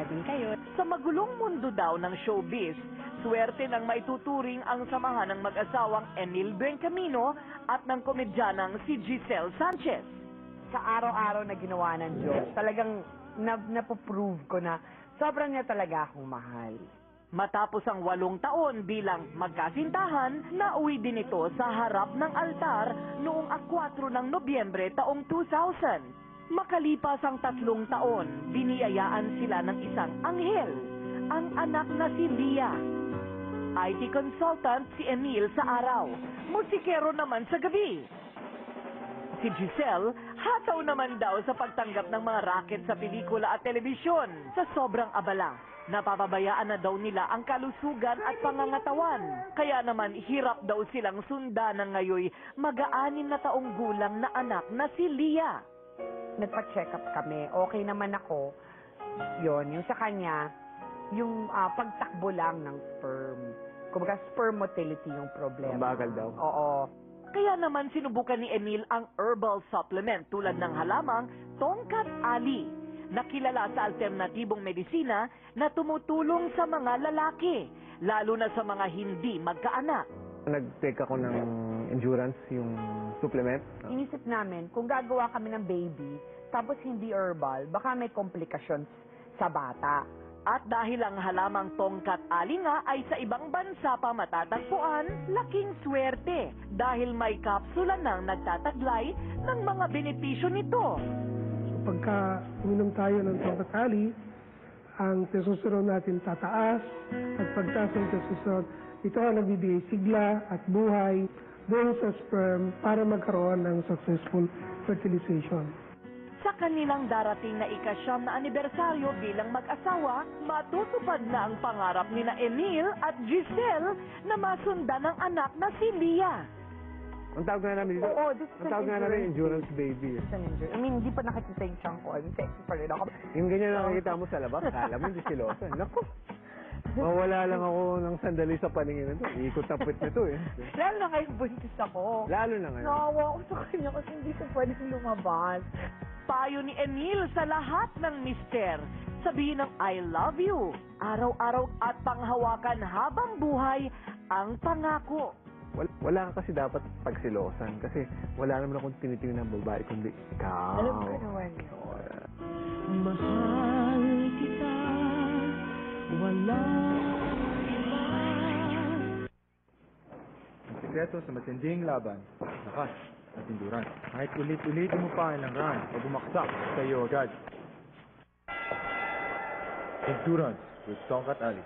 din kayo. Sa magulong mundo daw ng showbiz, swerte ng maituturing ang samahan ng mag-asawang Enil Bencamino at ng komedyanang si Giselle Sanchez. Sa araw-araw na ginawa ng Diyos, talagang napoprove ko na sobrang niya talaga akong mahal. Matapos ang 8 taon bilang magkasintahan, nauwi din ito sa harap ng altar noong 4 ng Nobyembre taong 2000. Makalipas ang 3 taon, biniyayaan sila ng isang anghel, ang anak na si Lia. IT consultant si Emil sa araw, musikero naman sa gabi. Si Giselle, hataw naman daw sa pagtanggap ng mga racket sa pelikula at telebisyon. Sa sobrang abala, napapabayaan na daw nila ang kalusugan at pangangatawan. Kaya naman hirap daw silang sundan ng ngayoy mag-6 na taong gulang na anak na si Lia. Nagpa-check up kami, okay naman ako. Yun, yung sa kanya, yung pagtakbo lang ng sperm. Kumbaga sperm motility yung problema. Mabagal daw. Oo. Kaya naman sinubukan ni Emil ang herbal supplement tulad ng halamang Tongkat Ali, na kilala sa alternatibong medisina na tumutulong sa mga lalaki, lalo na sa mga hindi magkaanak. Nag-take ako ng endurance, yung supplement. Inisip namin, kung gagawa kami ng baby, tapos hindi herbal, baka may complications sa bata. At dahil ang halamang Tongkat Ali nga ay sa ibang bansa pa matatagpuan, laking swerte dahil may kapsula nang nagtataglay ng mga benepisyo nito. So pagka uminom tayo ng Tongkat Ali, ang testosterone natin tataas at pagtaas ng testosterone, ito ang nagbibigay sigla at buhay doon sa sperm para magkaroon ng successful fertilization. Sa kanilang darating na ika-9 na anibersaryo bilang mag-asawa, matutupad na ang pangarap nina Emil at Giselle na masundan ng anak na si Lia. Ang tawag nga namin dito, Oo, this is ang tawag nga namin endurance baby. It's an injury. I mean, hindi pa nakikita yung chunk ko. Sexy pa rin ako. Yung ganyan lang nakikita mo sa labas, kala mo hindi silosa. Naku, mawala lang ako ng sandali sa paningin nito. Ikot na puwet nito eh. Lalo na ngayon buntis ako. Lalo na ngayon. Naawa ako sa kanya kasi hindi ko pwedeng lumabas. Payo ni Emil sa lahat ng mister. Sabihin ng I love you, araw-araw at panghawakan habang buhay ang pangako. Wala ka kasi dapat pagsilosan kasi wala naman akong tinitingnan ng babae kundi ikaw. Alam ko naman yun. Mahal kita, walang iba. Ang sikreto sa matinding laban, lakas at endurance. Kahit ulit-ulitin mo pa ang run o bumaksak sa iyo agad. Endurance with Tongkat Ali.